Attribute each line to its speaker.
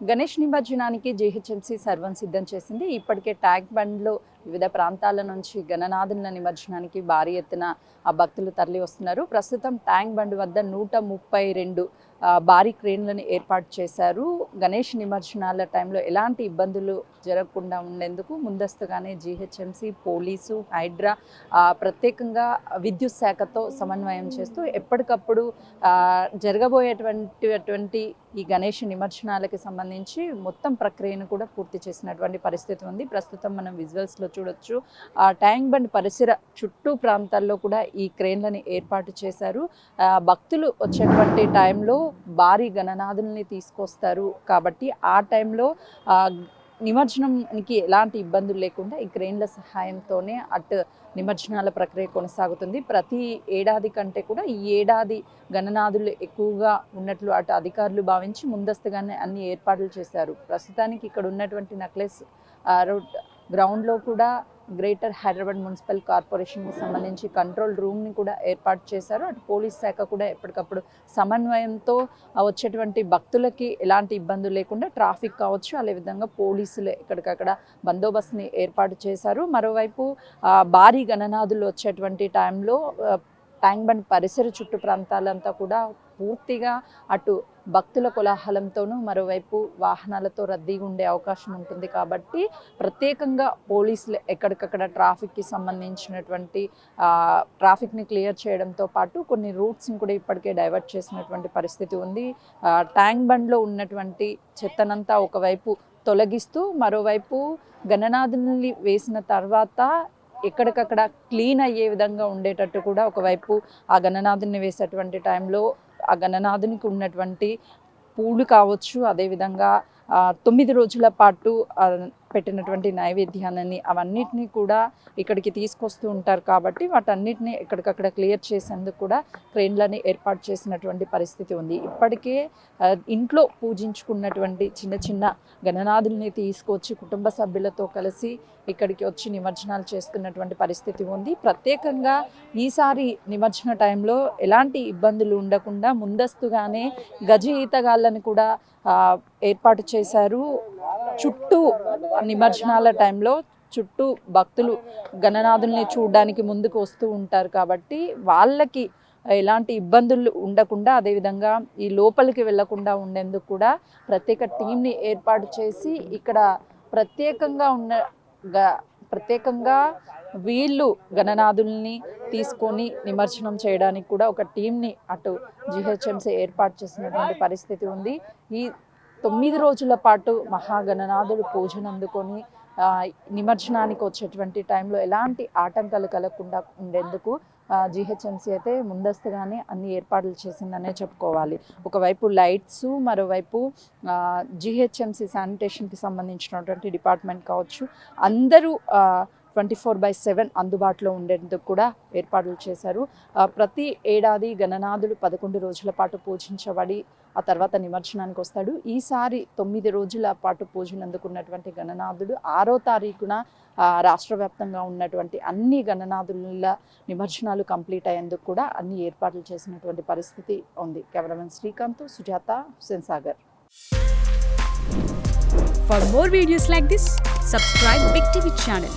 Speaker 1: గణేష్ నిమజ్జనానికి జీహెచ్ఎంసీ సర్వం సిద్ధం చేసింది. ఇప్పటికే ట్యాంక్ బండ్లో వివిధ ప్రాంతాల నుంచి గణనాథుల నిమజ్జనానికి భారీ ఎత్తున భక్తులు తరలి వస్తున్నారు. ప్రస్తుతం ట్యాంక్ బండ్ వద్ద 132 భారీ క్రేన్లను ఏర్పాటు చేశారు. గణేష్ నిమజ్జనాల టైంలో ఎలాంటి ఇబ్బందులు జరగకుండా ఉండేందుకు ముందస్తుగానే జీహెచ్ఎంసీ, పోలీసు, హైడ్రా ప్రత్యేకంగా విద్యుత్ శాఖతో సమన్వయం చేస్తూ ఎప్పటికప్పుడు జరగబోయేటువంటి ఈ గణేష్ నిమజ్జనాలకి సంబంధించి మొత్తం ప్రక్రియను కూడా పూర్తి చేసినటువంటి పరిస్థితి ఉంది. ప్రస్తుతం మనం విజువల్స్లో చూడొచ్చు. ట్యాంక్ బండ్ పరిసర చుట్టూ ప్రాంతాల్లో కూడా ఈ క్రేన్లను ఏర్పాటు చేశారు. భక్తులు వచ్చేటువంటి టైంలో భారీ గణనాథుల్ని తీసుకొస్తారు కాబట్టి ఆ టైంలో నిమజ్జనానికి ఎలాంటి ఇబ్బందులు లేకుండా ఈ క్రేన్ల సహాయంతోనే అటు నిమజ్జనాల ప్రక్రియ కొనసాగుతుంది. ప్రతి ఏడాది కంటే కూడా ఈ ఏడాది గణనాథులు ఎక్కువగా ఉన్నట్లు అటు అధికారులు భావించి ముందస్తుగానే అన్ని ఏర్పాట్లు చేశారు. ప్రస్తుతానికి ఇక్కడ ఉన్నటువంటి నెక్లెస్ రోడ్ గ్రౌండ్లో కూడా గ్రేటర్ హైదరాబాద్ మున్సిపల్ కార్పొరేషన్కి సంబంధించి కంట్రోల్ రూమ్ని కూడా ఏర్పాటు చేశారు. అటు పోలీస్ శాఖ కూడా ఎప్పటికప్పుడు సమన్వయంతో వచ్చేటువంటి భక్తులకి ఎలాంటి ఇబ్బందులు లేకుండా ట్రాఫిక్ కావచ్చు, అదేవిధంగా పోలీసులు ఎక్కడికక్కడ బందోబస్తుని ఏర్పాటు చేశారు. మరోవైపు భారీ గణనాథులు వచ్చేటువంటి టైంలో ట్యాంక్ బండ్ పరిసర చుట్టు ప్రాంతాలంతా కూడా పూర్తిగా అటు భక్తుల కోలాహలంతోనూ మరోవైపు వాహనాలతో రద్దీగా ఉండే అవకాశం ఉంటుంది. కాబట్టి ప్రత్యేకంగా పోలీసులు ఎక్కడికక్కడ ట్రాఫిక్కి సంబంధించినటువంటి ట్రాఫిక్ని క్లియర్ చేయడంతో పాటు కొన్ని రూట్స్ని కూడా ఇప్పటికే డైవర్ట్ చేసినటువంటి పరిస్థితి ఉంది. ట్యాంక్ బండ్లో ఉన్నటువంటి చెత్తనంతా ఒకవైపు తొలగిస్తూ మరోవైపు గణనాథుల్ని వేసిన తర్వాత ఎక్కడికక్కడ క్లీన్ అయ్యే విధంగా ఉండేటట్టు కూడా ఒకవైపు ఆ గణనాథుని వేసేటువంటి టైంలో ఆ గణనాథునికి ఉన్నటువంటి పూలు కావచ్చు, అదేవిధంగా 9 రోజుల పాటు పెట్టినటువంటి నైవేద్యాన్ని అవన్నిటినీ కూడా ఇక్కడికి తీసుకొస్తూ ఉంటారు. కాబట్టి వాటన్నిటిని ఎక్కడికక్కడ క్లియర్ చేసేందుకు కూడా క్రేన్లని ఏర్పాటు చేసినటువంటి పరిస్థితి ఉంది. ఇప్పటికే ఇంట్లో పూజించుకున్నటువంటి చిన్న చిన్న గణనాథుల్ని తీసుకొచ్చి కుటుంబ సభ్యులతో కలిసి ఇక్కడికి వచ్చి నిమజ్జనాలు చేసుకున్నటువంటి పరిస్థితి ఉంది. ప్రత్యేకంగా ఈసారి నిమజ్జన టైంలో ఎలాంటి ఇబ్బందులు ఉండకుండా ముందస్తుగానే గజ ఈతగాళ్ళని కూడా ఏర్పాటు చేశారు. చుట్టూ నిమజ్జనాల టైంలో చుట్టూ భక్తులు గణనాథుల్ని చూడడానికి ముందుకు వస్తూ ఉంటారు కాబట్టి వాళ్ళకి ఎలాంటి ఇబ్బందులు ఉండకుండా, అదేవిధంగా ఈ లోపలికి వెళ్లకుండా ఉండేందుకు కూడా ప్రత్యేక టీంని ఏర్పాటు చేసి ఇక్కడ ప్రత్యేకంగా వీళ్ళు గణనాథుల్ని తీసుకొని నిమజ్జనం చేయడానికి కూడా ఒక టీంని అటు జీహెచ్ఎంసీ ఏర్పాటు చేసినటువంటి పరిస్థితి ఉంది. ఈ 9 రోజుల పాటు మహాగణనాథుడు పూజను అందుకొని నిమజ్జనానికి వచ్చేటువంటి టైంలో ఎలాంటి ఆటంకాలు కలగకుండా ఉండేందుకు జీహెచ్ఎంసీ అయితే ముందస్తుగానే అన్ని ఏర్పాట్లు చేసిందనే చెప్పుకోవాలి. ఒకవైపు లైట్స్, మరోవైపు జీహెచ్ఎంసీ శానిటేషన్కి సంబంధించినటువంటి డిపార్ట్మెంట్ కావచ్చు, అందరూ 24/7 అందుబాటులో ఉండేందుకు కూడా ఏర్పాట్లు చేశారు. ప్రతి ఏడాది గణనాథుడు 11 రోజుల పాటు పూజించబడి ఆ తర్వాత నిమజ్జనానికి వస్తాడు. ఈసారి 9 రోజుల పాటు పూజలు అందుకున్నటువంటి గణనాథుడు 6వ తారీఖున రాష్ట్ర వ్యాప్తంగా ఉన్నటువంటి అన్ని గణనాథుల నిమజ్జనాలు కంప్లీట్ అయ్యేందుకు కూడా అన్ని ఏర్పాట్లు చేసినటువంటి పరిస్థితి ఉంది. Cameraman Srikanth, Sujatha, Hussain Sagar.
Speaker 2: For more videos like this, subscribe Big TV channel.